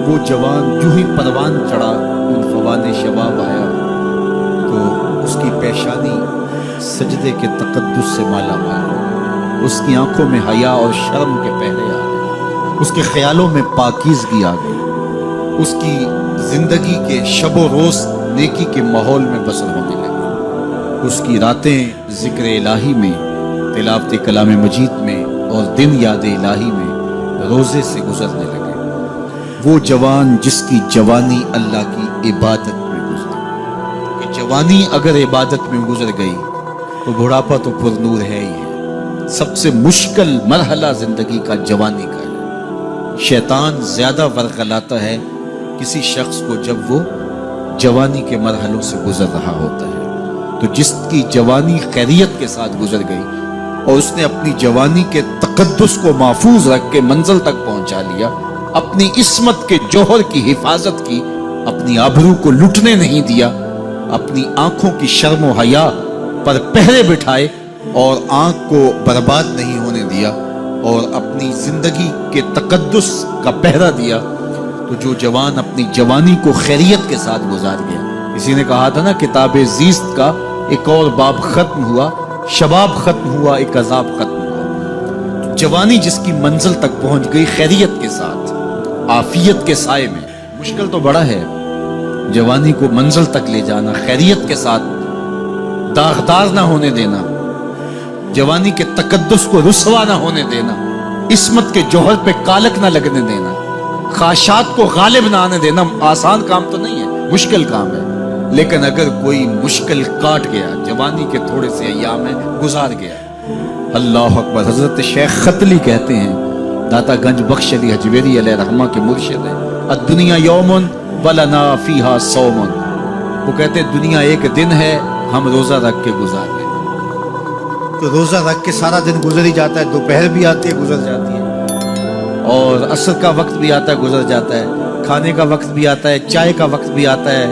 وہ جوان جو ہی پروان چڑھا ان فوان شباب آیا تو اس کی پیشانی سجدے کے تقدس سے مالا مال، اس کی آنکھوں میں حیا اور شرم کے پہرے آ گئے، اس کے خیالوں میں پاکیزگی آ گئی، اس کی زندگی کے شب و روز نیکی کے ماحول میں بسر ہونے لگی، اس کی راتیں ذکر الہی میں، تلاوت کلام مجید میں اور دن یاد الہی میں روزے سے گزرنے لگے۔ وہ جوان جس کی جوانی اللہ کی عبادت میں گزری، کہ جوانی اگر عبادت میں گزر گئی تو بڑھاپا تو پر نور ہے ہی ہے۔ سب سے مشکل مرحلہ زندگی کا جوانی کا ہے۔ شیطان زیادہ ورغلاتا ہے کسی شخص کو جب وہ جوانی کے مرحلوں سے گزر رہا ہوتا ہے۔ تو جس کی جوانی خیریت کے ساتھ گزر گئی اور اس نے اپنی جوانی کے تقدس کو محفوظ رکھ کے منزل تک پہنچا لیا، اپنی عصمت کے جوہر کی حفاظت کی، اپنی آبرو کو لٹنے نہیں دیا، اپنی آنکھوں کی شرم و حیا پر پہرے بٹھائے اور آنکھ کو برباد نہیں ہونے دیا اور اپنی زندگی کے تقدس کا پہرا دیا، تو جو جوان اپنی جوانی کو خیریت کے ساتھ گزار گیا۔ کسی نے کہا تھا نا، کتاب زیست کا ایک اور باب ختم ہوا، شباب ختم ہوا، ایک عذاب ختم ہوا۔ جوانی جس کی منزل تک پہنچ گئی خیریت کے ساتھ، عافیت کے سائے میں۔ مشکل تو بڑا ہے جوانی کو منزل تک لے جانا، خیریت کے ساتھ، داغدار نہ ہونے دینا، جوانی کے تقدس کو رسوا نہ ہونے دینا، عصمت کے جوہر پہ کالک نہ لگنے دینا، خواہشات کو غالب نہ آنے دینا۔ آسان کام تو نہیں ہے، مشکل کام ہے، لیکن اگر کوئی مشکل کاٹ گیا، جوانی کے تھوڑے سے ایام میں گزار گیا، اللہ اکبر۔ حضرت شیخ ختلی کہتے ہیں، داتا گنج بخش علی حجویری علیہ رحمہ کے مرشد ہیں، الدنیا یومن ولنا فیہا صومن۔ وہ کہتے ہیں دنیا ایک دن ہے، ہم روزہ رکھ کے گزار رہے ہیں۔ تو روزہ رکھ کے سارا دن گزر ہی جاتا ہے، دوپہر بھی آتی ہے گزر جاتی ہے، اور عصر کا وقت بھی آتا ہے گزر جاتا ہے، کھانے کا وقت بھی آتا ہے، چائے کا وقت بھی آتا ہے،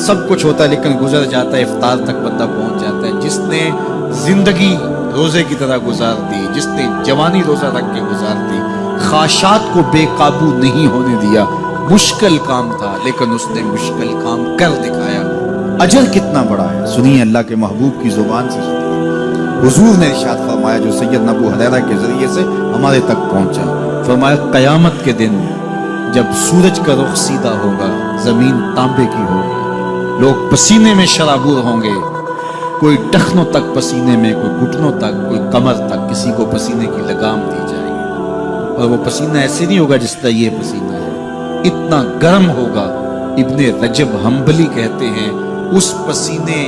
سب کچھ ہوتا ہے لیکن گزر جاتا ہے، افطار تک بندہ پہنچ جاتا ہے۔ جس نے زندگی روزے کی طرح گزار دی، جس نے جوانی روزہ رکھ کے گزار دی، خواہشات کو بے قابو نہیں ہونے دیا، مشکل کام تھا لیکن اس نے مشکل کام کر دکھایا۔ اجر کتنا بڑا ہے، سنیے اللہ کے محبوب کی زبان سے سنیے۔ حضور نے ارشاد فرمایا جو سیدنا ابو ہریرہ کے ذریعے سے ہمارے تک پہنچا، فرمایا قیامت کے دن جب سورج کا رخ سیدھا ہوگا، زمین تانبے کی ہوگی، لوگ پسینے میں شرابور ہوں گے، کوئی ٹخنوں تک پسینے میں، کوئی گھٹنوں تک، کوئی کمر تک، کسی کو پسینے کی لگام دی جائے گی، اور وہ پسینہ ایسے نہیں ہوگا جس طرح یہ پسینہ ہے، اتنا گرم ہوگا۔ ابن رجب حنبلی کہتے ہیں اس پسینے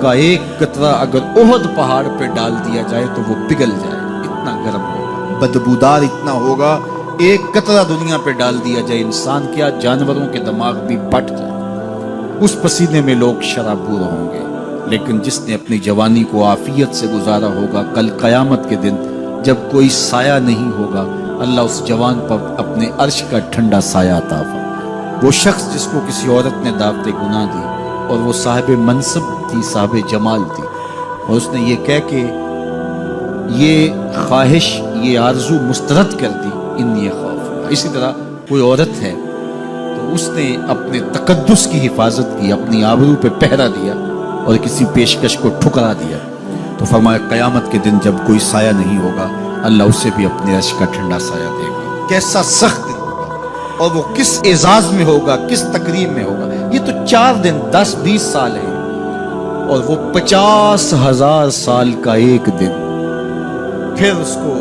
کا ایک قطرہ اگر احد پہاڑ پہ ڈال دیا جائے تو وہ پگھل جائے، اتنا گرم ہوگا، بدبودار اتنا ہوگا، ایک قطرہ دنیا پہ ڈال دیا جائے، انسان کیا جانوروں کے دماغ بھی پھٹ جائے۔ اس پسینے میں لوگ شرابور ہوں گے، لیکن جس نے اپنی جوانی کو عافیت سے گزارا ہوگا، کل قیامت کے دن جب کوئی سایہ نہیں ہوگا، اللہ اس جوان پر اپنے عرش کا ٹھنڈا سایہ عطا فرمائے۔ وہ شخص جس کو کسی عورت نے دعوت گناہ دی اور وہ صاحب منصب تھی، صاحب جمال تھی، اور اس نے یہ کہہ کے یہ خواہش، یہ آرزو مسترد کر دی، انی خوف۔ اسی طرح کوئی عورت ہے تو اس نے اپنے تقدس کی حفاظت کی، اپنی آبرو پہ پہرا دیا اور کسی پیشکش کو ٹھکرا دیا، تو فرمایا قیامت کے دن جب کوئی سایہ نہیں ہوگا، اللہ اسے بھی اپنے عرش کا ٹھنڈا سایہ دے گا۔ کیسا سخت دن ہوگا، اور وہ کس اعزاز میں ہوگا، کس تقریب میں ہوگا۔ یہ تو 4 دن 10-20 سال ہیں، اور وہ 50,000 سال کا ایک دن۔ پھر اس کو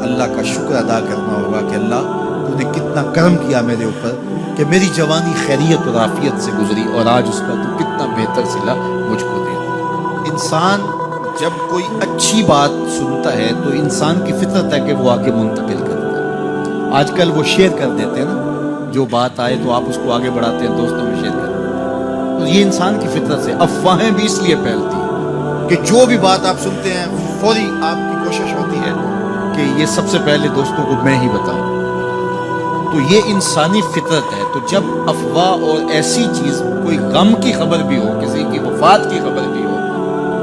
اللہ کا شکر ادا کرنا ہوگا کہ اللہ تو نے کتنا کرم کیا میرے اوپر کہ میری جوانی خیریت اور عافیت سے گزری، اور آج اس کا تو کتنا بہتر صلہ مجھ کو دے۔ انسان جب کوئی اچھی بات سنتا ہے تو انسان کی فطرت ہے کہ وہ آگے منتقل کرتا ہے۔ آج کل وہ شیئر کر دیتے ہیں نا، جو بات آئے تو آپ اس کو آگے بڑھاتے ہیں، دوستوں میں شیئر کرتے ہیں۔ تو یہ انسان کی فطرت سے افواہیں بھی اس لیے پھیلتی ہیں کہ جو بھی بات آپ سنتے ہیں فوری آپ کی کوشش ہوتی ہے کہ یہ سب سے پہلے دوستوں کو میں ہی بتاؤں۔ تو یہ انسانی فطرت ہے۔ تو جب افواہ اور ایسی چیز، کوئی غم کی خبر بھی ہو، کسی کی وفات کی خبر بھی ہو،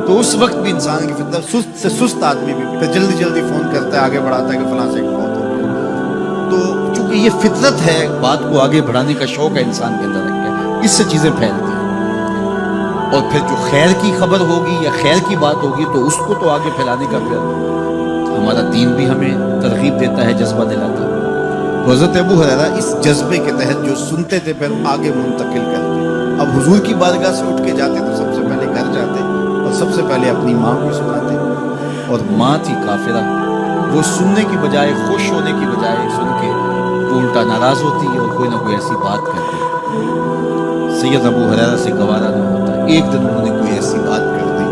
تو اس وقت بھی انسان کی فطرت، سست سے سست آدمی بھی پھر جلدی جلدی فون کرتا ہے، آگے بڑھاتا ہے کہ فلاں سے فوت ہو گیا۔ تو چونکہ یہ فطرت ہے، بات کو آگے بڑھانے کا شوق ہے انسان کے اندر رکھ کے، اس سے چیزیں پھیلتی ہیں، اور پھر جو خیر کی خبر ہوگی یا خیر کی بات ہوگی تو اس کو تو آگے پھیلانے کا پھر ہمارا دین بھی ہمیں ترغیب دیتا ہے، جذبہ دلاتا ہے۔ تو حضرت ابو ہریرہ اس جذبے کے تحت جو سنتے تھے پھر آگے منتقل کرتے۔ اب حضور کی بارگاہ سے اٹھ کے جاتے تو سب سے پہلے گھر جاتے اور سب سے پہلے اپنی ماں کو سناتے، اور ماں تھی کافرہ، وہ سننے کی بجائے، خوش ہونے کی بجائے سن کے وہ الٹا ناراض ہوتی ہے اور کوئی نہ کوئی ایسی بات کرتی۔ سید ابو ہریرہ سے گوارا نہ ہوتا، ایک دن انہوں نے کوئی ایسی بات کر دی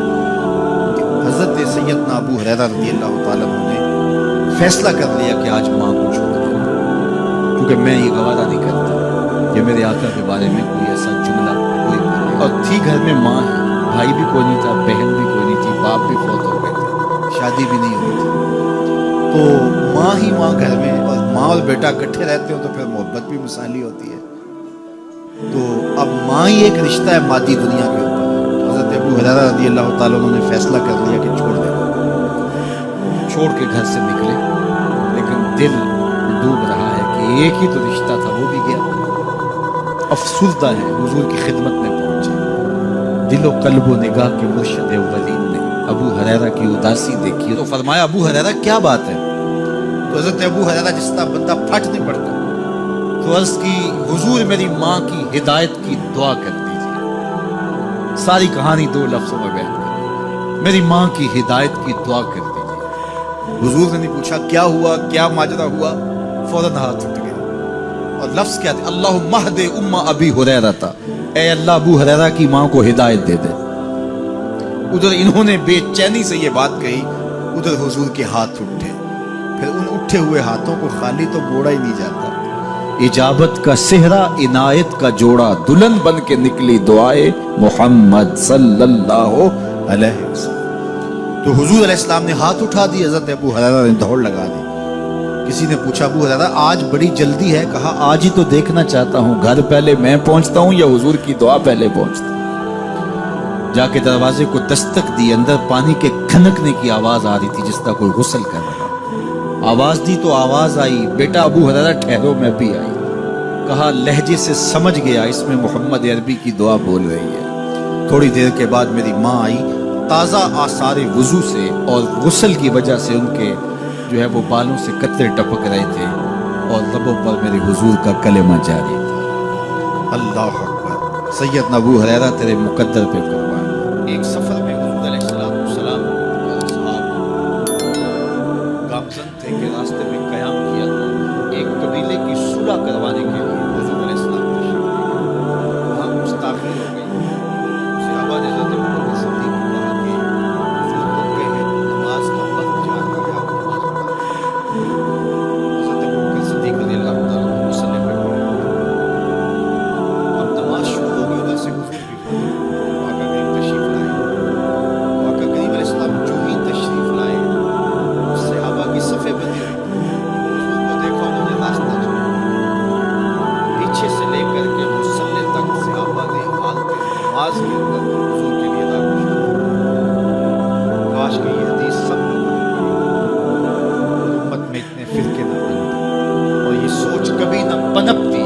کہ حضرت سیدنا ابو ہریرہ رضی اللہ تعالیٰ عنہ نے فیصلہ کر لیا کہ آج ماں کو چھوڑ دیں، کیونکہ میں یہ گوارا نہیں کرتا کہ میرے آقا کے بارے میں کوئی ایسا جملہ کوئی بولے۔ اور تھی گھر میں ماں ہے، بھائی بھی کوئی نہیں تھا، بہن بھی کوئی نہیں تھی، باپ بھی فوت ہو گئے تھے، شادی بھی نہیں ہوئی تھی، تو ماں ہی ماں گھر میں، اور ماں اور بیٹا اکٹھے رہتے ہو تو پھر محبت بھی مثالی ہوتی ہے۔ تو اب ماں ہی ایک رشتہ ہے مادی دنیا کے اوپر۔ حضرت ابو ہریرہ رضی اللہ تعالیٰ عنہ نے فیصلہ کر لیا کہ چھوڑ دیں، چھوڑ کے گھر سے نکلے، لیکن دل ڈوب رہا ہے کہ ایک ہی تو رشتہ تھا وہ بھی گیا۔ افسردہ ہے، حضور کی خدمت میں پہنچے، دل و قلب و نگاہ کے مرشد اولین نے ابو ہریرہ کی اداسی دیکھی تو فرمایا ابو ہریرہ کیا بات ہے؟ تو حضرت ابو ہریرہ جس طرح بندہ پھٹ نہیں پڑتا، تو عرض کی حضور میری ماں کی ہدایت کی دعا کر دیجیے۔ ساری کہانی 2 لفظوں میں بیان کر، میری ماں کی ہدایت کی دعا کر دیجیے۔ حضور نے نہیں پوچھا کیا ہوا، کیا ماجرا ہوا، فوراً ہاتھ اٹھ گیا، اور لفظ کیا تھے؟ اللہم اہد ام ابی ہریرہ تھا، اے اللہ ابو ہریرہ کی ماں کو ہدایت دے دے۔ ادھر انہوں نے بے چینی سے یہ بات کہی، ادھر حضور کے ہاتھ اٹھے، پھر ان اٹھے ہوئے ہاتھوں کو خالی تو موڑا ہی نہیں جاتا۔ اجابت کا صحرا، عنایت کا جوڑا، دلہن بن کے نکلی دعائے محمد صلی اللہ علیہ وسلم۔ تو حضور علیہ السلام نے ہاتھ اٹھا دی، حضرت ابو ہریرہ نے دوڑ لگا دی۔ کسی نے پوچھا ابو ہریرہ آج بڑی جلدی ہے؟ کہا آج ہی تو دیکھنا چاہتا ہوں، گھر پہلے میں پہنچتا ہوں یا حضور کی دعا پہلے پہنچتا؟ جا کے دروازے کو دستک دی، اندر پانی کے کھنکنے کی آواز آ رہی تھی جس طرح کوئی غسل کر رہا۔ آواز دی تو آواز آئی، بیٹا ابو ہریرہ ٹھہرو، میں بھی آئی۔ کہا لہجے سے سمجھ گیا اس میں محمد عربی کی دعا بول رہی ہے۔ تھوڑی دیر کے بعد میری ماں آئی، تازہ آثار وضو سے اور غسل کی وجہ سے ان کے جو ہے وہ بالوں سے قطرے ٹپک رہے تھے، اور لبوں پر میرے حضور کا کلمہ جاری تھا۔ اللہ اکبر، سیدنا ابو ہریرہ تیرے مقدر پہ قربان۔ ایک سفر میں حضور علیہ السلام اور اصحاب گامزن تھے کہ راستے میں قیام کیا تو ایک قبیلے کی صلح کروانے کے لیے حضور علیہ السلام تشریف لے گئے۔ وہاں گستاخی ہو گئی، صحابہ نے حضرت ابوبکر صدیق کو کہا کہ حضور رک گئے ہیں، نماز کا وقت جا رہا ہے، آپ نماز پڑھا دیں۔ حضرت ابوبکر صدیق رضی اللہ تعالیٰ عنہ مصلی پہ کھڑے ہوئے، اب نماز شروع ہوگی، ادھر سے حضور بھی آقا کریم تشریف لائے۔ آقا کریم علیہ السلام جو ہی تشریف لائے، صحابہ کی صفیں بندی ہوئی، حضور کو دیکھا، انہوں نے راستہ چھوڑا، پیچھے سے لے کر کے مصلی تک صحابہ نے حالت نماز کے اندر حضور کے لیے دعوت دی۔ کاش کہ یہ حدیث سب لوگوں نے پڑھی، امت میں اتنے فرقے نہ بنتے اور یہ سوچ کبھی نہ پنپتی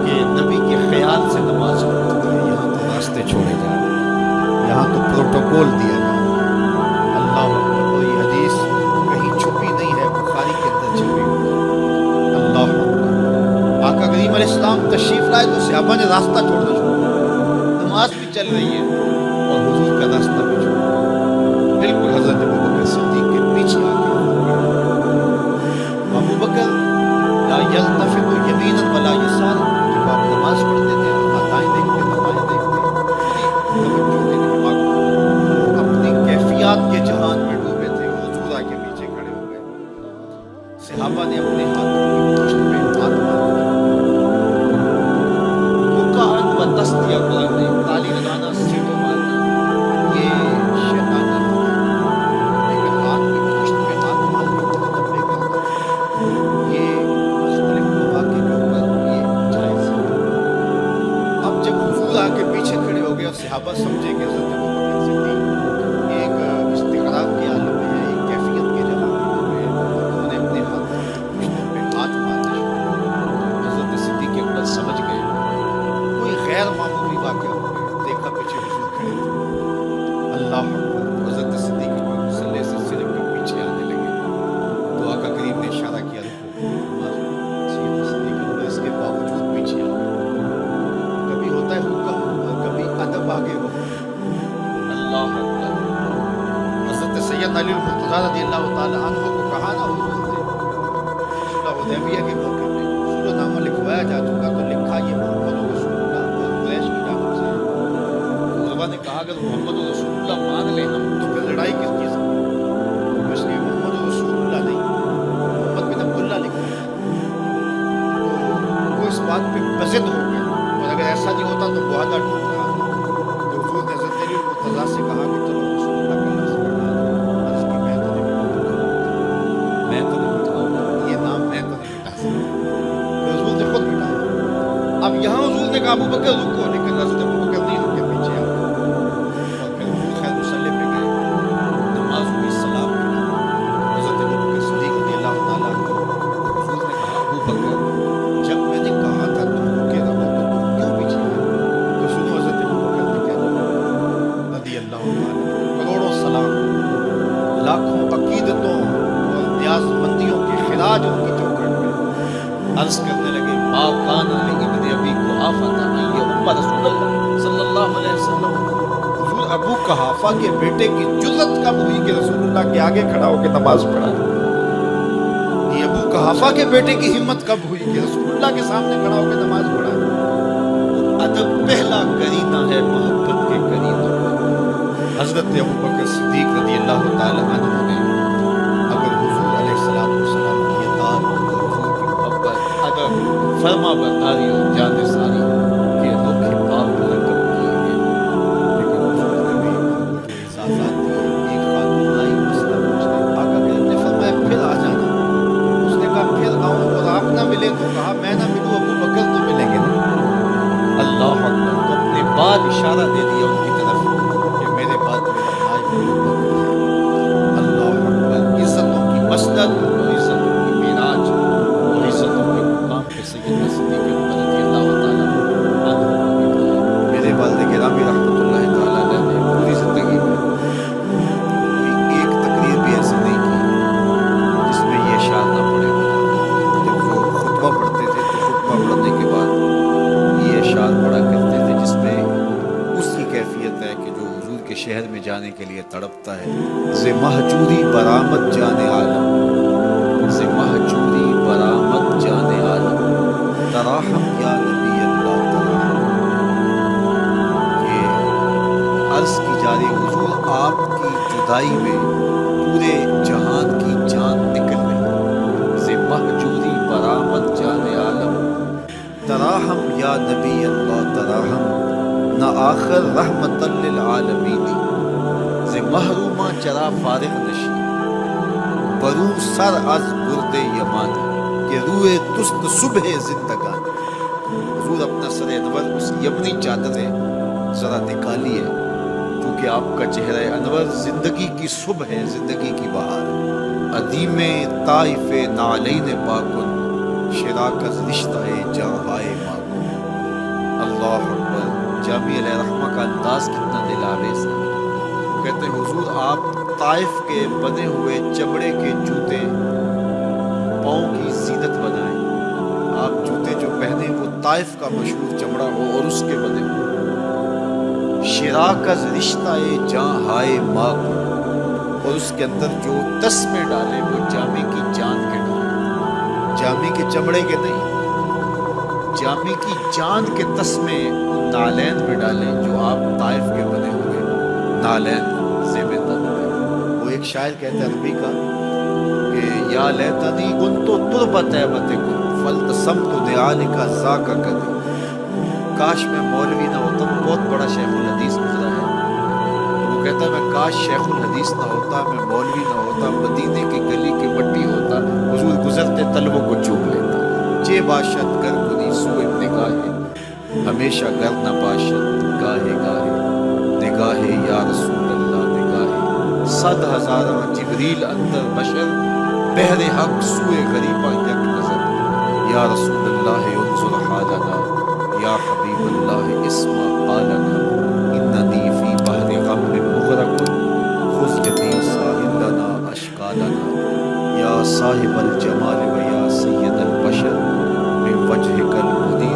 کہ نبی کے خیال سے نماز پڑھتی ہے۔ یہاں تو راستے چھوڑے جا رہے ہیں، یہاں تو پروٹوکول دیا جا رہا ہے۔ اللہ اکبر، اور یہ حدیث کہیں چھپی نہیں ہے، بخاری کے اندر چھپی ہوئی ہے۔ اللہ اکبر، آقا کریم علیہ السلام تشریف لائے تو صحابہ نے راستہ چھوڑنا چھوڑا، نماز بھی چل رہی ہے اور حضور کا راستہ بھی چھوڑا، بالکل حضرت ابوبکر صدیق کے پیچھے آ کے ابوبکر لا یلتفت یمینا ولا یسارا، جب آپ نماز پڑھتے تھے تو نہ دائیں دیکھتے نہ بائیں دیکھتے، توجہ دینے کے بعد وہ اپنی کیفیات کے جہان میں ڈوبے تھے، وہ حضور کے پیچھے کھڑے ہو گئے۔ صحابہ نے اپنے ہاتھوں کی پشت پہ ہاتھ مارا، رکعت و دست یا قرآن نے تالی لگانا، سیٹوں مارنا، یہ شیطانی ہے، لیکن ہاتھ کی پشت پہ ہاتھ مار کے تدبر کرنا، یہ مختلف مواقع کے اوپر یہ جائز ہے۔ اب جب حضور آ کے پیچھے کھڑے ہو گئے اور صحابہ سمجھے کہ حضرت ابوبکر صدیق ایک استغراق کے عالم میں ہے، ایک کیفیت کے جہان میں ہے، انہوں نے اپنے ہاتھ پشتوں پہ ہاتھ تعالیٰ عنہ کو کہا نا حضور نے صلح حدیبیہ کے موقع پہ صلح نامہ لکھوایا جا چکا تو لکھا یہ محمد رسول اللہ اور قریش کی جانب سے حضور نے کہا اگر محمد رسول اللہ مان لیں ہم تو پھر لڑائی کس چیز کی؟ اس لیے محمد رسول اللہ نہیں محمد بن عبداللہ لکھا ہے تو وہ اس بات پہ بزد ہو گیا اور اگر ایسا نہیں ہوتا تو معاہدہ ٹوٹ رہا تھا تو حضور نے حضرت علی المرتضیٰ سے کہا کہ چلو رسول اللہ کا لفظ بٹھا دو عرض کی میں تو نہیں بٹھاؤں گا یہ نام میں تو نہیں بٹھا سکتا تو حضور نے خود بٹھایا اب یہاں حضور نے کہا ابو بکر رکو لیکن حضرت ابو بکر نہیں رکے پیچھے آ گئے اور پھر حضور خیر مصلی پہ گئے نماز ہوئی سلام پڑھا حضرت ابو بکر صدیق رضی اللہ تعالیٰ عنہ حضور نے کہا ابو بکر جب میں نے کہا تھا تم رکے رہو تو تم کیوں پیچھے آئے تو سنو حضرت ابو بکر نے کیا جواب رضی اللہ تعالیٰ کروڑوں سلام لاکھوں عقیدتوں اور نیاز مندیوں کے خراج ان کی چوکھٹ میں عرض کرنے لگے ما کان لابن ابی قحافہ ان یؤم رسول اللہ صلی اللہ علیہ وسلم حضور ابو قحافہ کے بیٹے کی جرأت کب ہوئی کہ رسول اللہ کے آگے کھڑا ہو کے نماز پڑھائے یہ ابو قحافہ کے بیٹے کی ہمت کب ہوئی کہ رسول اللہ کے سامنے کھڑا ہو کے نماز پڑھائے ادب پہلا کرینہ ہے محبت کے کرینوں میں حضرت ابو بکر صدیق رضی اللہ تعالیٰ عنہ نے اگر حضور علیہ السلام کی اطاعت اور حضور کی محبت اگر فرما برداری اور جان ساری کے انوکھے باب مرکب کیے ہیں لیکن حضور نے بھی جو احساسات دیے ایک خاتون آئی مسئلہ پوچھنے آقا کے نے فرمایا پھر آ جانا اس نے کہا پھر آؤں اور آپ نہ ملے تو کہا میں نہ ملوں ابو بکر تو ملیں گے نا اللہ اکبر تو اپنے بعد اشارہ دے دیا ان کی طرف کہ میرے بعد میرا بھائی ابو بکر ہے اللہ اکبر عزتوں کی مسند اور عزتوں کی معراج اور عزتوں کے مقام پہ سیدنا صدیق اکبر رضی اللہ تعالیٰ عنہ کو بٹھایا میرے والد گرامی رحمۃ اللہ تعالیٰ علیہ نے پوری زندگی میں کوئی ایک تقریر بھی ایسی نہیں کی جس میں یہ اشعار نہ پڑے جب وہ خطبہ پڑھتے تھے تو خطبہ پڑھنے کے بعد یہ اشعار پڑھا کرتے تھے جس میں اس کی کیفیت ہے کہ جو حضور کے شہر میں جانے کے لیے تڑپتا ہے ز مہجوری برآمد جان عالم ز مہجوری برآمد جان عالم تراحم یا نبی اللہ تراحم کہ عرض کی جاری حضور آپ کی جدائی میں پورے جہان کی جان نکل رہی ز مہجوری برآمد جان عالم تراحم یا نبی اللہ تراحم نہ آخر رحمت للعالمین ز محرومہ چرا فارغ نشی برو سر از برد یمانی کہ روئے تست صبح زندگانی حضور اپنا سر انور اس یمنی چادریں ذرا نکالیے کیونکہ آپ کا چہرہ انور زندگی کی صبح ہے زندگی کی بہار عدیم طائف نعلین پاکن شراک از رشتہ جہائے ماکن اللہ اکبر جامع علیہ رحمہ کا انداز کتنا دلاویز ہے وہ کہتے ہیں حضور آپ طائف کے بنے ہوئے چمڑے کے جوتے پاؤں کی زینت بنائیں آپ جوتے جو پہنے وہ طائف کا مشہور چمڑا ہو اور اس کے بنے ہو شراک از رشتہ جہائے ماکن اور اس کے اندر جو تسمے ڈالے وہ جامع کی جان کے ڈالے جامع کے چمڑے کے نہیں جامع کی جان کے تسمے نالین میں ڈالیں جو آپ طائف کے بنے ہوئے نالین زیب تن میں وہ ایک شاعر کہتا ہے عربی کا کہ یا لیتنی کنت تربت ایبتکم فلتسمت نعالک ذاک کدی کاش میں مولوی نہ ہوتا بہت بڑا شیخ الحدیث گزرا ہے وہ کہتا ہے میں کاش شیخ الحدیث نہ ہوتا میں مولوی نہ ہوتا مدینے کی گلی کی مٹی ہوتا حضور گزرتے تلووں کو چوم لیتا چے باشد گر کنی سوئے نگاہے ہمیشہ گر نہ باشد گاہے گاہے نگاہے یا رسول اللہ نگاہے صد ہزارہ جبریل اندر بشر بہر حق سوئے غریبہ یک نظر یا رسول اللہ انظر حالنا یا حبیب اللہ اسمع قالنا اننی فی بحر غم مغرق خذ یدی ساحل لنا اشکالنا یا صاحب الجمال و یا سید البشر من وجهک المنیر